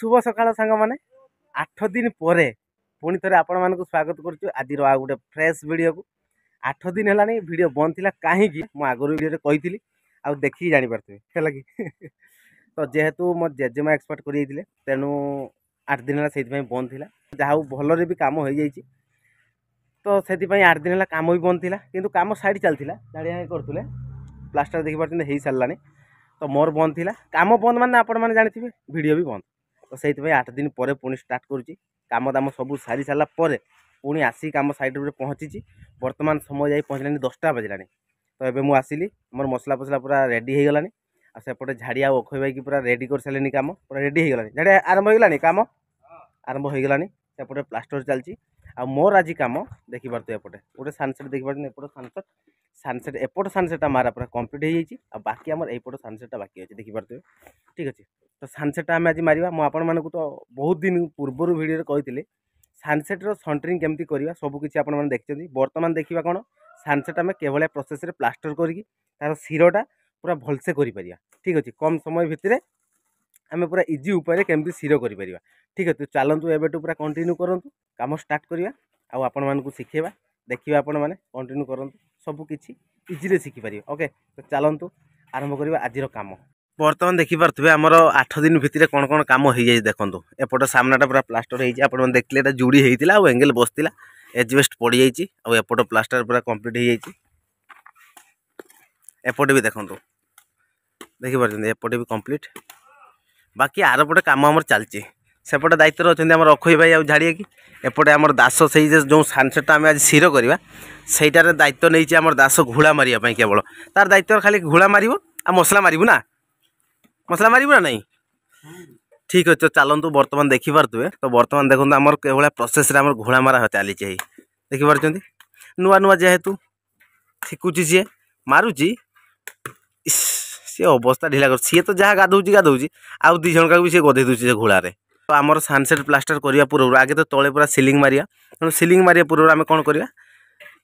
शुभ सकाळ सांग मैंने 8 दिन पर पुणी थे आपण मानक स्वागत करुँ आज गोटे फ्रेश वीडियो को 8 दिन है वीडियो बंद थी कहीं मुझे आगुरी वीडियो कही आउ देखिए जापारे है कि तो जेहेतु मो जेजेमा एक्सपर्ट कर तेणु 8 दिन है से बंद थी जहाँ भलरे भी कम हो जाए तो से 8 दिन है कम भी बंद थी कि कम साइड चलता झाड़िया करुले प्लास्टर देखिए हो सारानी तो मोर बंद थी कम बंद माने आपण मैंने जानते वीडियो भी बंद तो से 8 दिन पर पुणी स्टार्ट करुँची कम दाम सब सारी सारा पुणी आसी कम साइड पहुँची बर्तमान समय जाए पहुँचलानी 10टा बजला तो ये मुझे आसिली मोर मसला फसला पूरा रेडी हो गलानी आसेपटे झाड़िया अखई भाई पूरा रेडी कर सारे कम पूरा रेडी हो गलानी झाड़िया आरंभ हो गलानी कम आरंभ हो गलानी सेपटे प्लास्टर चलती आ मोर आज कम देखिपे एपटे गोटे सनसेट देखिए एपट सनसेट सनसेट एपट सनसेटा मारा पूरा कम्प्लीट हो जाए बाकी आम एपट सनसेटा बाकी अच्छे देखिपे ठीक अच्छे तो सनसेटा आम आज मारिबा मु आपण मानकु तो बहुत दिन पूर्वर वीडियो कही सनसेट्र सन्टरिंग केमती करवा सबकि आपने देखते बर्तमान देखा कौन सनसेट आम केवल प्रोसेस प्लास्टर करके तार सिरटा पूरा भलसे कर ठीक अच्छे कम समय भितर आम पूरा इजी उपाय केमती सिर कर ठीक है तो चलतु एबेटू पूरा कंटिन्यू करूँ कम स्टार्ट करवा आपण मानक शिखेबा देखिए आपण मैंने कंटिन्यू करूँ सबकि इजिले शिखिपारे ओके तो चलतु आरंभ करवा आज कम बर्तमान देखिपे आमर 8 दिन भितर कौन कौन कम हो जाए देखो एपट सामनाटा पूरा प्लास्टर हो देखते जुड़ी होता है एंगेल बसला एजबेस्ट पड़ जाइए आउट प्लास्टर पूरा कंप्लीट हो जाए एपटे भी देखो देखिपे एपटे भी कंप्लीट बाकी आरपटे कम आम चलती सेपटे दायित्व अच्छा आम अखई भाई आ झाड़िए कि एपटे आम दास से जो सनसेट आम आज सिर करवा सहीटार दायित्व नहीं आम दास घोड़ा मारे केवल तार दायित्व खाली घोड़ा मार आ मसला मारू ना मसला मारू ना नहीं ठीक अच्छे चलतु बर्तमान देखिपे तो बर्तमान देखो आम केवल प्रोसेस घोड़ा मारा चली देखिपे नुआ नुआ जेहेतु शिखुची सी मारुची सी अवस्था ढिला कर सी तो जहाँ गाधौची गाधौची आउ 2 जन का भी सी गधे दूसरी से घोड़े तो आमर सनसेट प्लास्टर करने पूर्व आगे तो तले पूरा सिलिंग मारिया तेणु सिलिंग मारिया पूर्व आम कौन करवा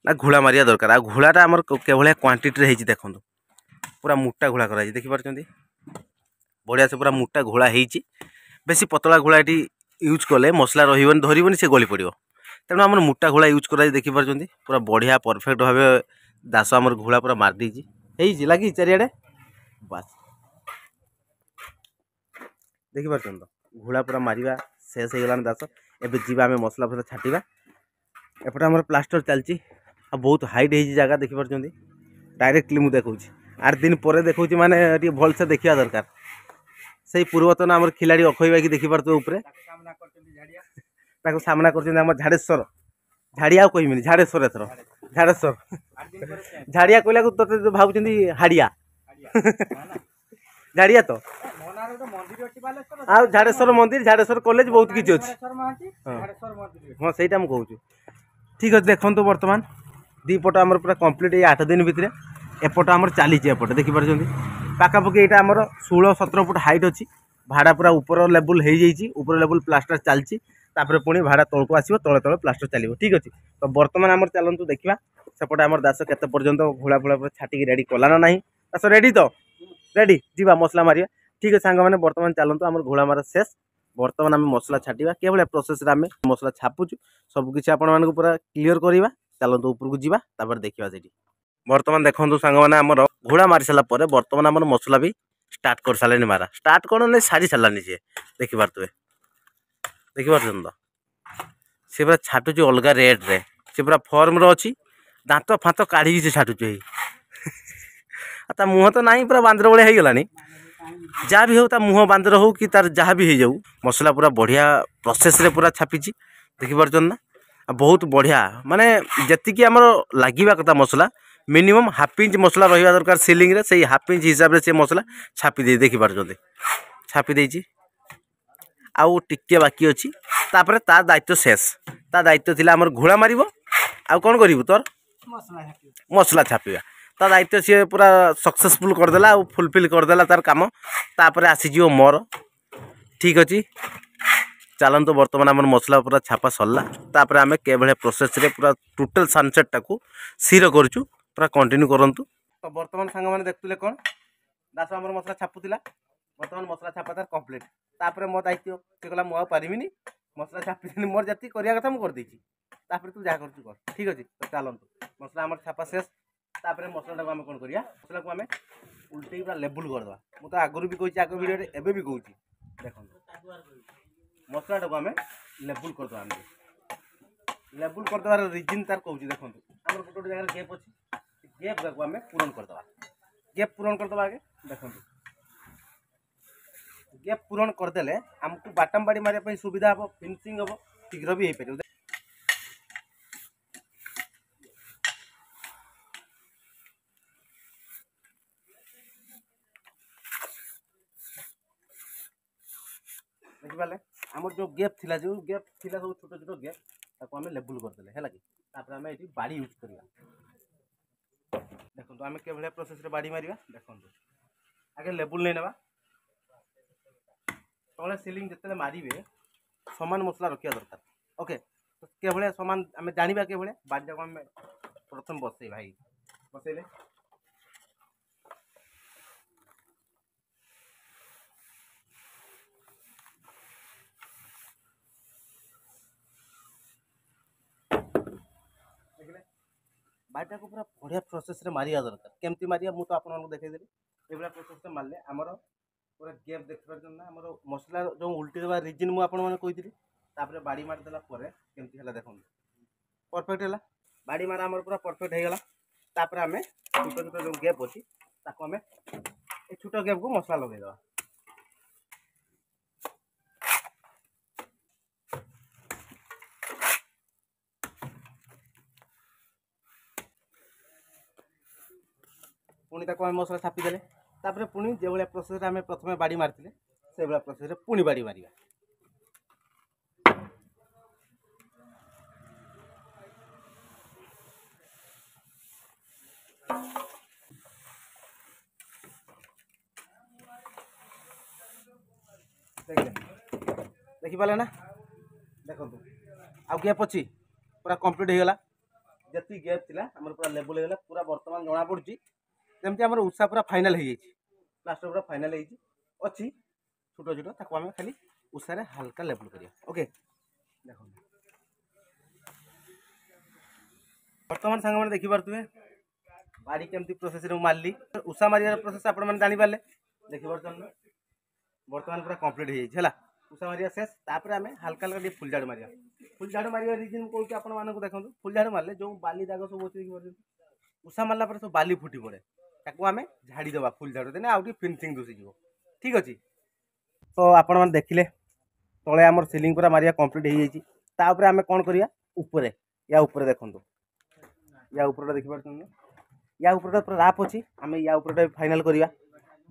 ना घोड़ा मारिया दरकार आ घोड़ाटा आमर केवल क्वांटिटी देखो पूरा मोटा घोड़ा कर देखिपे बढ़िया से पूरा मोटा घोड़ा होती बेसी पतला घोड़ा ये यूज कले मसला रही धरबनी से गली पड़ो तेणु आम मोटा घोड़ा यूज कर देखिपे पूरा बढ़िया परफेक्ट भाव दास आमर घोड़ा पूरा मारदी लगी चारिड़े बस देखिपे तो घोड़ा पूरा मारिया शेष हो गलान दास एबे जीवा आम मसला फसला छाटिबा एपटे आमर प्लास्टर चलती बहुत हाइट हो जगह देखिपे डायरेक्टली मुझे देखा 8 दिन पर देखा माने भलसे देखा दरकार से पूर्वतन आम खिलाड़ी अखई भाई देखिपे ऊपर सामना कर झाड़ेश्वर झाड़िया कहमी झाड़ेश्वर एथर झाड़ेश्वर झाड़िया कहला तो भाव हाड़िया झाड़िया तो झाड़ेश्वर मंदिर झाड़ेश्वर कॉलेज बहुत किसी अच्छे हाँ सहीटा मुझे कहूँ ठीक अच्छे देखो बर्तमान दीपट आम पूरा कंप्लीट 8 दिन भितर एपट आम चली एपटे देखिपे पाखापाखि यहाँ आमर 16-17 फुट हाइट अच्छी भाड़ा पूरा ऊपर लेवल हो जाइए ऊपर लेवल प्लास्टर चलती पुणी भाड़ा तौक आसो तले तले प्लास्टर चलो ठीक अच्छे तो बर्तमान आम चलतु देखा सेपटे आम दास के पर्यंत घोड़ा फोड़ा पूरा छाटिक रेडी कला ना नहीं दास रेडी तो रेडी जीवा मसला मारिया ठीक है सांग मैंने बर्तमान चलतु आम घोड़ा मारा शेष बर्तमान आम मसला छाटिबा केवल प्रोसेस आम मसला छापुचु सबकि आपण पूरा क्लीयर करवा चलतु ऊपर को जीवा देखा से बर्तमान देखो सांग मैंने आमर घोड़ा मारी सारा बर्तमान आम मसला भी स्टार्ट कर सारे मारा स्टार्ट कौन नहीं सारी सारानी सी देखिपे तो सी पूरा छाटुची अलग रेट रे सी पूरा फर्म अच्छी दांत फात काढ़ी से छाटुची ता मुह तो नहीं पूरा बांदर भाई हो गलानी जहाँ भी हो मुह बांदर हो कि तार जहाँ भी हो जाऊ मसला पूरा बढ़िया प्रोसेस रे पूरा छापी देखिपे ना बहुत बढ़िया माने जी आमर लगे कथा मसला मिनिमम हाफ इंच मसला रहा दरकार सिलिंग रे से हाफ इंच हिसाब से मसला छापी दे देखिपे छापी देछि आउ टिके बाकी अच्छी तापर ता दायित्व शेष ता दायित्व थिला आमर घोड़ा मारिबो आउ कौन करिवु तोर मसला छापिबा ता दायित्व सी पूरा सक्सेसफुल करदेला आउ फुलफिल करदेला तार काम तापर आसीजिवो मोर ठीक अच्छी चलतु बर्तमान आम मसला पूरा छापा सरला तापर आम केवल प्रोसेस रे पूरा टोटल सनसेट टाकू सिर करूँ पूरा कंटिन्यू करंतु तो बर्तमान सांग मैंने देखुले कौन दास आम मसला छापुला बर्तमान मसला छापा तार कंप्लीट तापर मो दायित्व से कहला मु पारिबिनी मसला छापी मोर जति करिया कथा मु कर देछि तापर तू जा करछु कर ठीक अछि तो चलंतु मसला हमर छापा शेष तापर मसला को हम कोन करिया मसला को हम उल्टे पूरा लेबल कर दवा मु तो आगरु भी कहछि आगो वीडियो रे एबे भी कहछि देखन मसला को हम लेबल कर दवा हम लेबल कर दवार रीजन तार कहछि देखन हमर गोटे जगह गैप अछि गैप को हम पूरण कर दवा गैप पूरण कर दवा आगे देखन गैप पूरण करदेले आमको बाटम बाड़ी मारे सुविधा हम फिनिशिंग हम शीघ्र भी हो पार देखिपारे आम जो गैप थिला सब छोट छोट गैप ताको आम लेबुल करदेले है कि आम ये बाड़ी यूज करवा देखो आम के प्रोसेस रे बाड़ी मारिया देखो आगे लेबुल नहीं नेबा तले सिलिंग जिते मारे समान मसला रखा दरकार ओके तो के समान आम जाना के बाड़ी को आम प्रथम बसई भाई बसैले बाटा को पूरा बढ़िया प्रोसेस रे मारिया दरकार केमती मारिया मु तो आपन देखैदेली एबला प्रोसेस रे मारले हमर पूरा गैप देख पारछन ना हमर मसला जो उल्टी देबा रीजन मु आपन माने कहितली तापर बाड़ी मार देला परे केमती हला देखन परफेक्ट हला बाड़ी मार हमर पूरा परफेक्ट हे गला तापर हमें छोट छोट जो गैप अछि ताको हमें ए छोट गैप को मसला लगे देबा पुणी ताको हम मसला छापी देले तापर पुणी जे भलिया प्रोसेस आम प्रथम बाड़ी मारते से भलिया प्रोसेस पुणी बाड़ी मारिया देखिपारे ना देखो आउ गैप अच्छी पूरा कंप्लीट हो गला जी गैप थी आम पूरा लेवल हो पूरा बर्तमान जना पड़ी जमी आम उषा पूरा फाइनाल हो प्लास्टर पूरा फाइनाल अच्छी छोट छोट ताको आम खाली उषारे हल्का लेवल करिया ओके देखो बर्तमान सांग मैंने देखी पारे बाड़ी केमती प्रोसेस मारली उषा मारिया प्रोसेस आप जानी पारे देखी पार्छ बर्तमान पूरा कंप्लीट हो जाए उषा मारिया शेष तापर आम हल्का हल्का फुल झाड़ मारिया फुल झाड़ मारिया रिजन कहूँ आपको देखो फुल झाड़ मारे जो बाली दाग सब अच्छे उषा मारला पर सब बाली फुटी पड़े ताको आम झाड़ी देवा फुल झाड़ देने आउ फिनिशिंग दुसीज ठीक अच्छे तो आपण मैंने देखिले तले आमर सिलिंग पूरा मारिया कंप्लीट हो जापर आम कौन करिया उपरे या उपरे देखो या ऊपर देखी पार्छ या ऊपर पूरा राप अच्छी आम या ऊपर फाइनाल करवा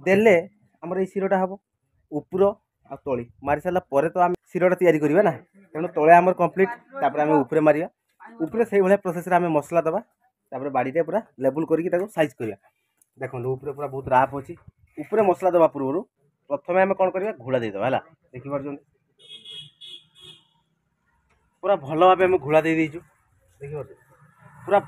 देले आमर ये शिरोटा हम ऊपर आ तली मारी सारा पर तो आम शिरोटा तैयारी करवा ना तेणु तले आमर कंप्लीट तापर आम ऊपर मारिया ऊपर से भाया प्रोसेस आम मसला दबा तापर बाड़ीटे पूरा लेवल करके साइज करवा देखो ऊपर पूरा बहुत राप अच्छी ऊपर मसला दबा पूर्व प्रथम आम कौन करवा घोड़ा देदेबा है देखी पार्छ पूरा भल भाव आम घोड़ा दे देचु देखी पार्छ पूरा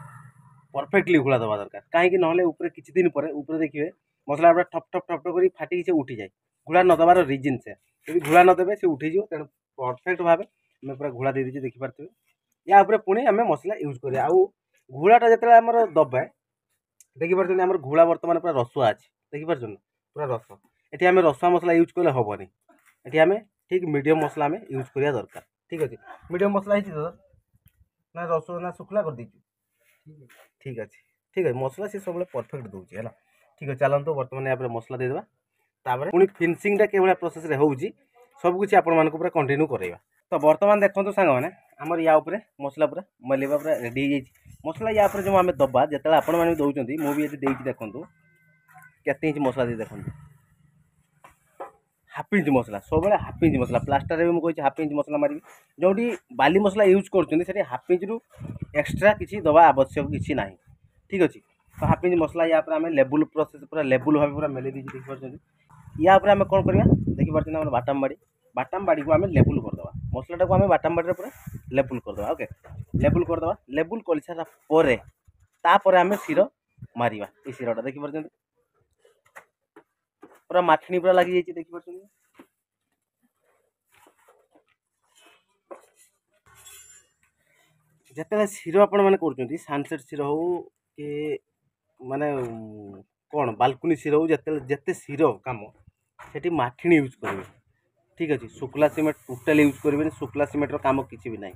परफेक्टली घोड़ा दबा दरकार कहीं ना ऊपर किसी दिन पर ऊपर देखिए मसला पूरा ठप ठप ठप कर फाटी से उठी जाए घोड़ा न दबार रिजन से यदि घोड़ा न देवे से उठीज तेणु परफेक्ट भाव आम पूरा घोड़ा दे दीजिए देखी पारे या पुणी आम मसला यूज करिया आउ घोड़ाटा जिते आम दबे देखी पार्छ आम घोड़ा बर्तमान पूरा रसुआ अच्छी देखी पार्छ पूरा रस ये आम रसुआ मसला यूज कले हेनी ये आम ठीक मीडियम मसला आम यूज करिया दरकार ठीक अच्छे मीडियम मसला है ना रसुआ ना शुखला कर दीजिए ठीक अच्छे ठीक है मसला सी सब परफेक्ट दूसरी है ठीक है चलते बर्तमान यहाँ मसला देदेबा तापर पुणी फिनिशिंगटा के प्रोसेस रे होउची सब कुछ आपण मानक पूरा कंटिन्यू करवा तो बर्तमान देखो सांग मैंने आमर या उपरे मसला पूरा मलेबा पूरा रेडी हो मसला या जो आम दबा जिते आपण मैंने दौरान मुझे देखो केते इंच मसला दे देखो हाफ इंच मसला सब हाफ इंच मसला प्लास्टर भी मुझे हाफ इंच मसला मारि जो बाली मसला यूज कर हाफ इंच रु एक्सट्रा किसी दबा आवश्यक किसी ना ठीक अच्छे तो हाफ इंच मसला या आम लेबुल प्रोसेस पूरा लेबुल भाव पूरा मेले दी देखी पार्छ या आम कौन करवा देखी पार्छ बाटाम बाड़ी को आम लेबुल करदे मसलाटा को आम बाटाम बाड़ी पूरा लेबुल करदे ओके लेबुल करदे लेबुल कर सारापर आम शिर मारिया ये शिरटा देखी पार्छ पूरा माठिनी पूरा लगी जाइए देखि पाछन जते सिरो आपण माने करछंती सनसेट सिरो हो के माने कौन बालकुनी सिरो हो जते सिरो काम सेठी माठिनी यूज करेंगे ठीक अच्छे शुक्ला सीमेंट टोटाल यूज करेंगे शुक्ला सीमेंट काम किसी भी ना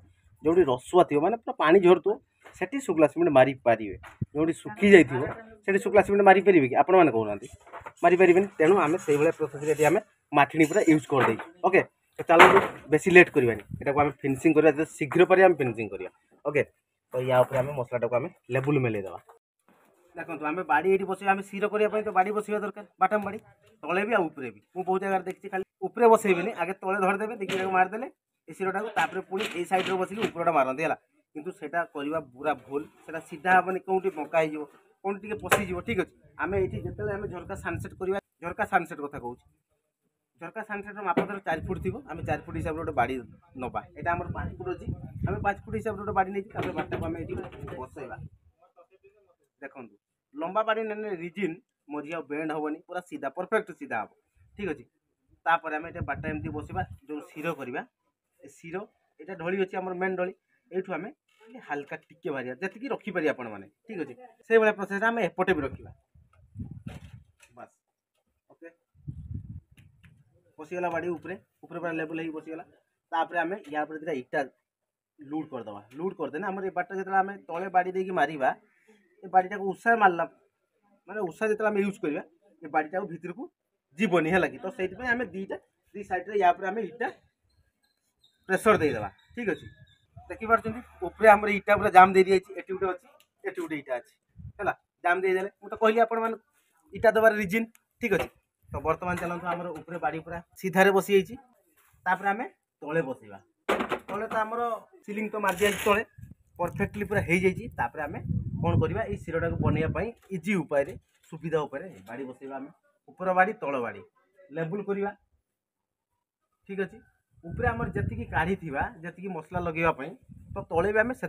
जो रसुआ थी माने पूरा पानी झरतु से शुक्ला सीमेंट मारी पारे जो सुखी जाइए शुक्ला सीमेंट मारी पारे कि आपण मैंने कहना मारी पारे तेणु आम से प्रोसेस आम माठिनी पूरा यूज कर दे ओके तो चलो बेसी लेट करवानी आम फिनिशिंग करवा शीघ्र पारे आम फिनिशिंग करवा ओके तो या मसलाटा को आम लेबुल मेलईदेवा देखो आम बाड़ी ये बस आम सिर करने तो बाड़ी बसवा दरकार बाटम बाड़ी तले भी ऊपर भी मुझे बहुत जगह देखी खाली ऊपर बसैबी आगे तले धरदेवे देखिए मारिदे ए सिरटा पुणी ये सैड्रे बस ऊपरटा मारती है किंतु सेटा करवा पूरा भूल से सीधा हेनी कौटी बंका हो कौन टे पशिज ठीक अच्छे आम ये जो आम झरका सनसेट करवा झरका सनसेट कथा कहूँ झरका सनसेट माप धर 4 फुट थी आम 4 फुट हिसाब से गोटे बाड़ी नवा यहाँ आम 5 फुट अच्छी आम 5 फुट हिसाब से गोटे बाड़ी नहीं बाटा को आम ये बसैवा देखो लंबा बाड़ी ने रिजिन मझी बेंड हेनी पूरा सीधा परफेक्ट सीधा हम ठीक अच्छे तापर आम ये बाटा एमती बसवा जो सिर करवा सिर यहाँ ढली अच्छी आम मेन ढली यू आम हाल्का टिके बाहर जी रखिपारे आपण मैंने ठीक अच्छे से भाया प्रोसेस आम एपटे भी रखा बस ओके बसीगला बाड़ी उपरे ऊपर पूरा लेवल हो बसीगला तापर आम या दिटा इटा लूड करदे लूड करदे आम बाटा जो आम तले बाड़ी देकी मारिबा ये बाड़ीटा को उषा मारला माने उषा जो आम यूज करवा ये बाड़ीटा को भितर को जीवनी है लगी तो से आम दी साइड या आम इटा प्रेसर देदेवा ठीक अच्छे देखी पार्टी ऊपर आम इटा पूरा जाम दे दिए एटी गोटे अच्छी एटी गोटे इटा अच्छी है जाम देदे मुझे कहली आपण इटा देवार रिजिन ठीक अच्छे तो बर्तमान चलते आम ऊपर बाड़ी पूरा सीधारे बसी जापर आम तले बसवा तले तो आमर सिलिंग तो मार दिया तले परफेक्टली पूरा हो जापर आम कौन करवा ये सिरटा को बनवाई इजी उपाय सुविधा उपाय बाड़ी बसवा आम ऊपर बाड़ी तल बाड़ी लेबुल करवा ठीक अच्छे ऊपर आमर जी काढ़ी जी मसला लगेवाई तो तले भी आम से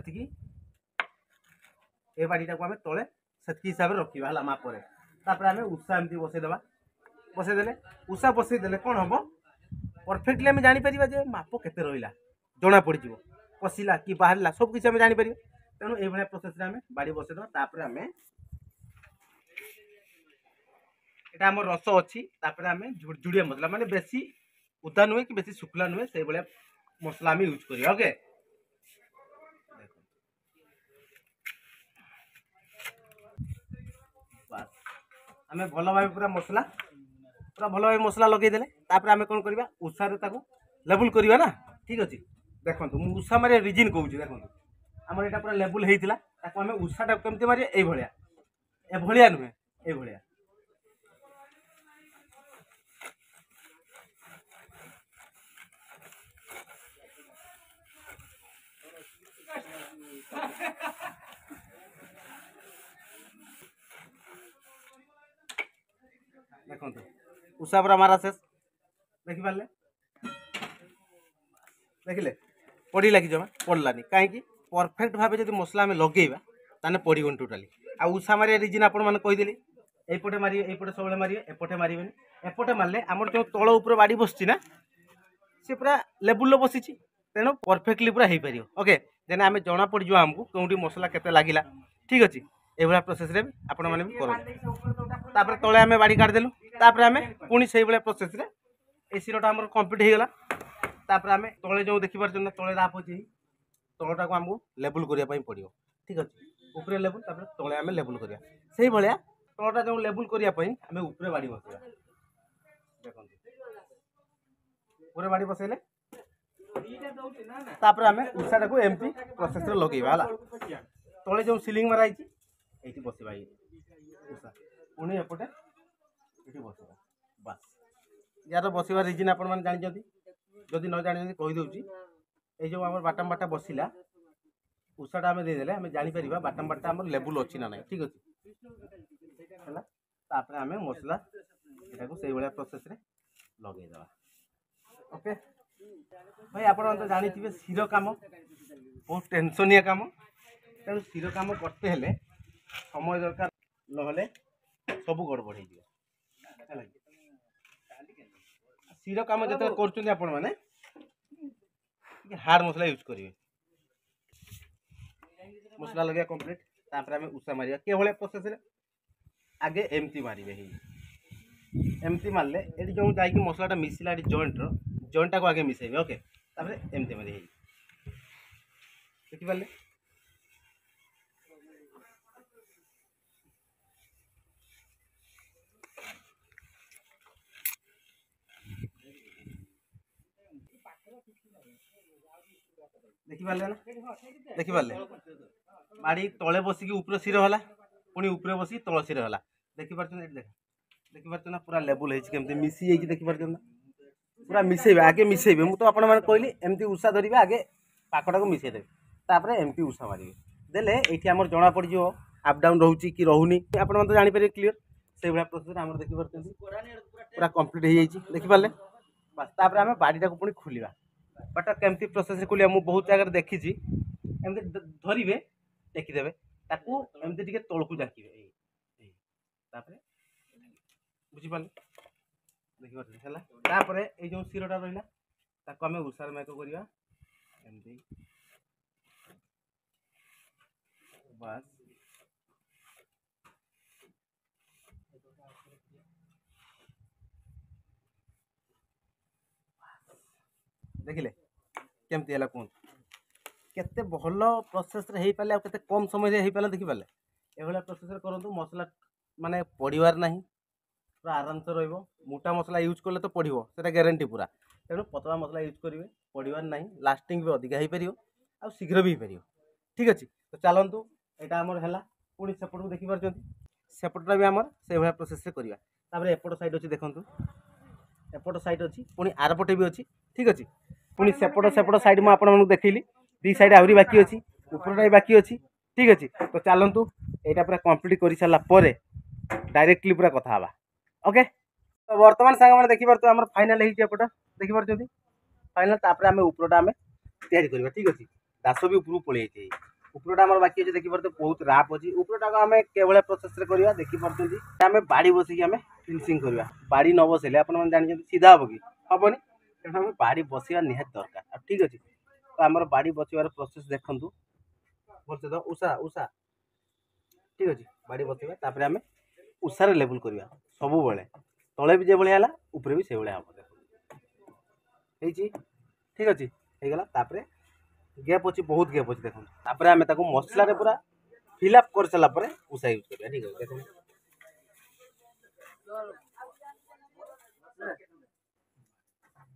ए बाड़ीटा को आम तले से हिसाब से रखा है मापर तापर आम उषा एमती बसईदेवा बसईदे उषा बसईदे कौन हम परफेक्टली आम जापर जे माप केते रहा जना पड़ पशिला कि बाहर सब किसी आम जापर तेणु ये प्रोसेस आम बाड़ी बसईदेवा तापर आम एटा आम रस अच्छी आम झुड़झुड़िया मसला माने बेसी उदा नुहे कि बेसी शुक्ला नुहे से भाया मसला आम यूज करिया ओके आम भल भाव पूरा मसला भल भाव मसला लगेदेले तापर आम कौन करवा उषा लेबुल करवा ना ठीक अच्छे देखो मुझे उषा मारे रिजिन कहूँ देखो आम यहाँ पूरा लेबुल होता आम उषाटा केमती मारे ये नुहे ये देखो उषा पूरा मारा शेष देखिपारे देखिले पड़ी लगी जमा पड़लानी कहीं परफेक्ट भाव जो मसला आम लगेगा ताने पड़गन टोटाली आ उषा मारे रिजिन आपण मैंने कहीदेली एपटे मारे एपटे सब मारे एपटे मारे एपटे मारे आमर जो तल उपर बाड़ी बसची ना सी पूरा लेबुल बसी तेणु परफेक्टली पूरा हो पार ओके देन आम जना पड़ जाओ आमको कौटी मसला केते लगिला ठीक अच्छे ये प्रोसेस रे आपण मैंने भी कर तले आम बाड़ी काटिदेलु तापर आम पुणी से प्रोसेस रे ए सिरटा आम कम्प्लीट हो गला तापर आम तले जो देखिपार तले राप अच्छे तलटा को आमको लेबुल करने पड़ो ठीक अच्छे ऊपर लेबुल तापर तले आम लेबुल करिया से भाया तलटा जो लेबुल करने आम ऊपर बाड़ी बसवा देखो ऊपर बाड़ी बसैले तापर आम उषाटा को एमती प्रोसेस लगेगा है तले जो सिलिंग मारा ये बसवा उषा पुणी एपटे ये बसवा बस यार बसवा रिजिन आपण मैंने जानते जदि न जानी कहीदे ये जो आम बाटाम बाटा बसला उषाटा आम देदेले आम जापर बाटाम बाटा आम लेबुल अच्छी ना ना ठीक अच्छे है आम मसला यहाँ को से भाया प्रोसेस लगेदेवा ओके भाई आप जानी सिर कम बहुत टेंशनिया कम तेणु सिर कम करते हैं समय दरकार ना सब गड़बड़ हो शीर कम जो कर हार्ड मसला यूज करेंगे मसला लगे कंप्लीट तापर उषा मारिया के प्रोसेस आगे एमती मारे एमती मारे ये जो जाकि मसलाटा मिसला जॉइंट को आगे मिसेबे ओके तापर एमती मारे देखि पाले देखिपारे ना देखिपारे बाड़ी तले बसिकी ऊपर सिर होला पुणी ऊपर बसिकी तल सिर होला देखिपारे देख देखिपारे ना पूरा लेवल होती मिसी जाइए देखिपारे ना पूरा मिसेबे आगे मिसेबे मुझे आपण मैंने कहली एमती उषा धरवे आगे पाखटा को मिसेदेवे तापर एमती उषा मारे देले ये आम जना पड़ अप डाउन रोचे कि रोनी आप जापर क्लीयर से भाया प्रोसेस आम देखिपारे पूरा कम्प्लीट हो देखिपारे बस तापर आम बाड़ीटा को पुणी खोलिया बट केमती प्रोसेस खोलिया मुझे बहुत जगह देखी एमती धरवे टेकीदेवे ताकू एमती टिके तलकू जाकिबे बुझीपारे देखिपारे तापर ये जो शिरटा रहा ताको आम उषार मैक करवा एमती बस देखिले केमती है कहूँ केते भल प्रोसेस रे पाले आ केते कम समय रे पाले देखि पाले एभला प्रोसेस रे करंतु मसला माने पड़ीवार नहीं पूरा आराम से रहिबो मोटा मसला यूज करले तो पड़िबो सेटा गारंटी पूरा तेणु पतला मसला यूज करिवे पड़ीवार नहीं लास्टिंग भी अधिक हो पारियो आ शीघ्र भी हो ठीक अच्छे तो चलतु यहाँ आमर है पुणी सेपट को देखी पार्टी सेपटा भी आमर से भाया प्रोसेस करवा तापर एपट साइड अच्छी देखो एपट साइड अच्छी पुणी आरपटे भी अच्छी ठीक अच्छे पुणी सेपट साइड मुझे देखली दी साइड आहरी बाकी अच्छी उपरटा भी बाकी अच्छी ठीक अच्छे तो चलतु यहाँ पूरा कम्प्लीट कर सारापर डायरेक्टली पूरा कथा ओके तो बर्तमान सांग मैंने देखिए आम फाइनाल होपट देखिपार फाइनाल तापर आम उपरटा आम तैयारी ठीक अच्छे दास भी उपरू पलि उपरटा आम बाकी अच्छे देखिए बहुत राप अच्छी उपरटा को आम के प्रोसेस करवा देखिपार आम बाड़ी बसिक आम फिनिशिंग करवा बाड़ी न बसले आप जानते सीधा हम कि हेनी तेणु आम बाड़ी बसवा निहाती दरकार ठीक अच्छे तो आम बाड़ी बसवार प्रोसेस देखु भलसे तो उषा उषा ठीक अच्छे बाड़ी बसवा आम उषार लेवल करवा सब तले भी जो भाया ऊपर भी से भाया हम ठीक अच्छे होगा तापर गैप अच्छी बहुत गैप अच्छी देखो तापर आम मसला पूरा फिलअप कर सारापर उषा यूज करवा ठीक है देखो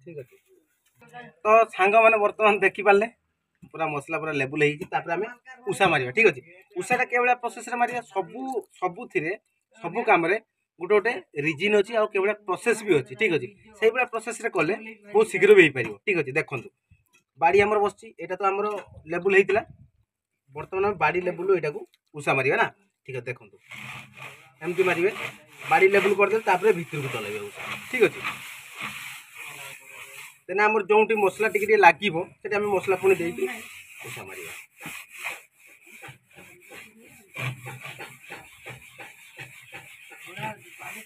ठीक अच्छे तो सांग मैंने बर्तमान देखिपारे पूरा मसला पूरा लेवल होमें उषा मारिया ठीक अच्छे उषाटा के प्रोसेस मारिया सबू सबुथिरे सबू काम गोटे गोटे रिजिन अच्छी आउ के प्रोसेस भी अच्छी ठीक अच्छे से प्रोसेस कले बहुत शीघ्र भी हो पार ठीक अच्छे देखो बाड़ी आमर बस यहाँ तो आमर लेवल होता बर्तमान बाड़ी लेवल यहाँ को उषा मारिया ना ठीक है देखो एमती मारे बाड़ी लेवल करदे भितर को चलेबे उषा ठीक अच्छे तेना आमर जो मसला टिके लगे से मसला पुणी देकी उषा मारिया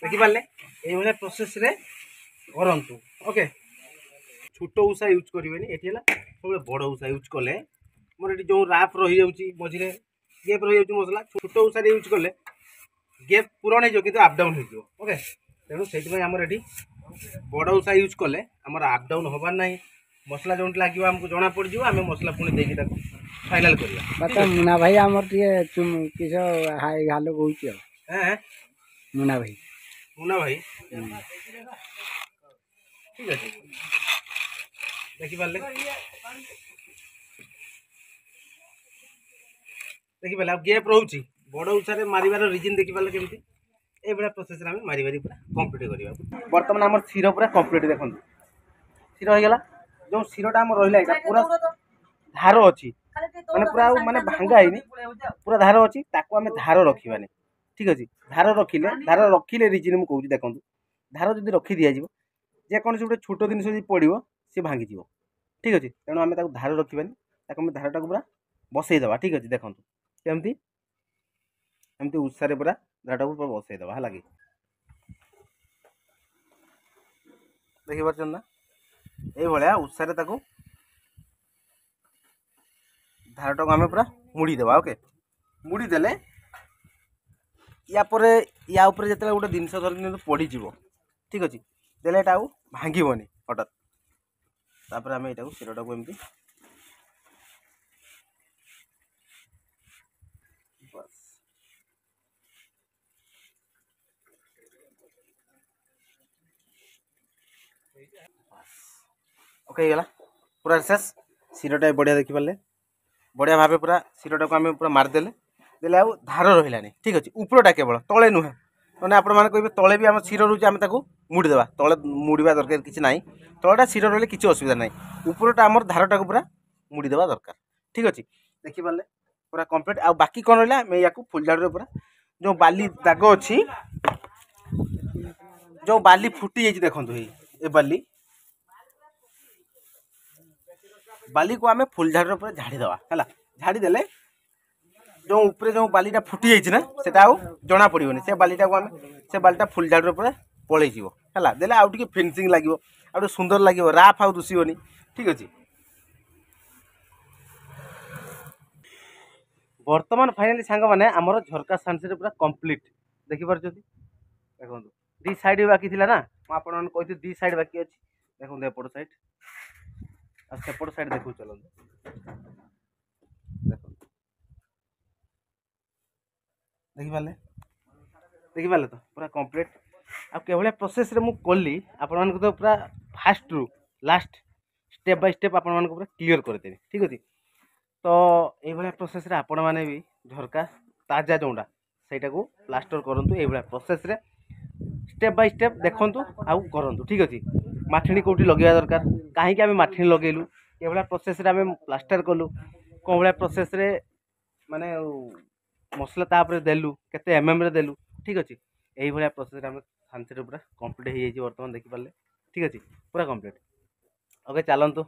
देखिपारे ये प्रोसेस रे करंतु ओके छोट उषा यूज करेंगे ये सब बड़ उषा यूज कले मोर ये जो राप रही जाऊँगी मझे गेप रही जाऊँ मसला छोट उषा यूज कले गेप पूरण हो कि अप डाउन हो ओके तेणु से आमर ये बड़ उषा यूज कले आमर अप डाउन हबार ना मसला जो लगे आमको जना पड़ जाए आम मसला पुणी देकी फाइनाल करवा मुना भाई आमर किस हाल कह मुना भाई ठीक है देखिपारे देखिपारे गैप रोचे बड़ उषार मारिबार रिजन देखिपारे केमती ये प्रोसेस मारी मारी पूरा कम्प्लीट करवा बर्तमान आम क्षीर पूरा कम्प्लीट देखो क्षीर होगा जो क्षीरटा आम रहा पूरा धार अच्छी मैंने पूरा माने भांगा है पूरा धार अच्छी ताको आम धार रखानी ठीक अच्छे धार रखिले रिजन मुझे कहूँ देखो धार जब रखी दि जाए जेकोसी गोटे छोट जिन पड़ो सी भांगी ठीक अच्छे तेणु आम धार रखानी धारटा को पूरा बसईदे ठीक अच्छे देखो केमती एमती उषारे पूरा धारटा को पूरा बसईदे है लगे देखिपार ना ये उत्साह ताको धारटा को आम पूरा मुड़ीदेवा। ओके मुड़ीदेले या जिते गोटे जिनस धर पड़ज ठीक अच्छे देले ये भांगनी हठात तापर आम यहाँ क्षीरटा को एमती ओके गला पूरा शेष क्षीरटा बढ़िया देखिपारे बढ़िया भाव पूरा क्षीरटा को आम पूरा मारिदेले देले आउ धार रहा ठीक अच्छे उपरटा केवल तले नुहे मैंने आपण मैंने कहे तले भी आम क्षीर रोचे आम मुड़ीदेवा तले मुड़ा दरकार किसी ना तलटा क्षीर रही किसी असुविधा ना उपरटा आम धारटा को पूरा मुड़ीदेवा दरकार ठीक अच्छे देखिपारे पूरा कम्प्लीट आ बाकी कौन रहा मैं या फुल झाड़ू पूरा जो बाली दाग अच्छी जो बाली फुटी जाइए देखो ये बाली को आम फुल झाड़ू पूरा झाड़ीदेवा है झाड़ीदेले जो ऊपर जो बालीटा फुटी जाइए ना सेटा आउ जना पड़ोनी से बालीटा को आम से बालीटा फुल झाड़ू पूरा पलैज है देले आउ टे फिनिशिंग लगे आउ सुंदर लगे राफ आउ दुषिबनी ठीक अच्छे। बर्तमान फाइनाली सांग मैंने आमर झरका सनसेट पूरा कंप्लीट देखिपार देखो दी साइड भी बाकी थी ना मुझे दी साइड बाकी अच्छी देखो एपट साइड आ सेपट साइड देखो चलो देखो देखिपारे तो पूरा कंप्लीट आभलिया प्रोसेस रे मु कली आपण तो पूरा फास्ट रु लास्ट स्टेप बाय स्टेप आपण पूरा क्लीयर करदेवी ठीक अच्छे। तो ये प्रोसेस रे आपण मैंने भी झरका ताजा जोटा से प्लास्टर करूँ ये प्रोसेस रे स्टेप बाय स्टेप देखूँ आउ करूँ ठीक अच्छे। माठिणी कौटी लगे दरकार कहीं आम माठिणी लगेलु ये प्रोसेस रे आम प्लास्टर कलु कौन भाया प्रोसेस रे माने मसला तापर देलु केते रे देलु ठीक अच्छे। यही भाया प्रोसेस आम सनसेट पूरा कंप्लीट हो बर्तमान देखिपारे ठीक अच्छे पूरा कंप्लीट। ओके चलतु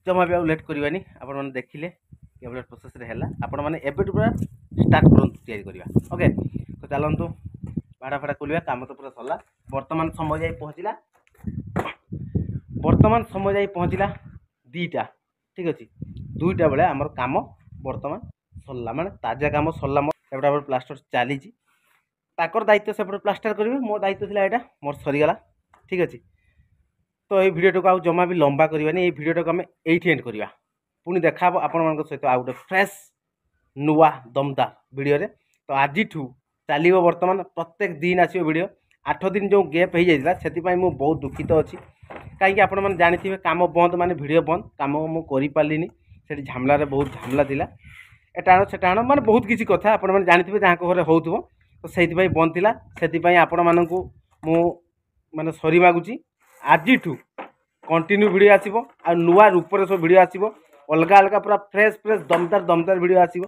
जमा भी लेट करवानी आपण मैंने देखिले ये प्रोसेस रे हैला आपण मैंने एबे पूरा स्टार्ट करंतु तैयारी करवा। ओके तो चलतु भाड़ा फाड़ा खोलिया काम तो पूरा सरला वर्तमान समय जाई पहुँचला दीटा ठीक अच्छे दुईटा बेले आमर काम वर्तमान सरला माने ताजा काम सरला मोर प्लास्टर चली ताकर दायित्व सेपटे प्लास्टर करेंगे मो दायित्व थिला एटा मोर सरीगला ठीक अच्छे। तो ये वीडियो को जमा भी लंबा करवानी ये वीडियो को आम ये एंड करवा पुणी देखा आपण सहित आउ गोटे फ्रेश नुआ दमदार वीडियो रे। तो आज चलो बर्तमान प्रत्येक दिन आसो वीडियो 8 दिन जो गैप हो जाता से बहुत दुखित अच्छी कहीं आपण मैंने जानी काम बंद माने वीडियो बंद काम मुझे करें से झामलार बहुत झामला थिला एटा सेटा माने बहुत किसी कथा आपण मैंने जानी जहाँ घरे हो तो से बंद थिला से आपण मानू मु माने सॉरी मागुची आज कंटिन्यू वीडियो आसीबो आ नुआ रूप सब वीडियो आसीबो अलग अलग पूरा फ्रेश फ्रेश दमदार वीडियो आसीबो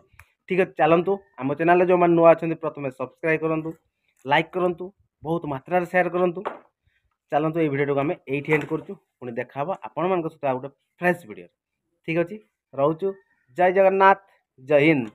ठीक है। चलतु आम चैनल जो मैंने नुआ अच्छा प्रथम सब्सक्राइब करूँ लाइक करूँ बहुत मात्रा शेयर करूँ चलतु ये वीडियो को आम ये एंड करूँ देखा आपण मान सहित आ गोटे फ्रेश वीडियो ठीक अच्छे रोचु जय जगन्नाथ जय हिंद।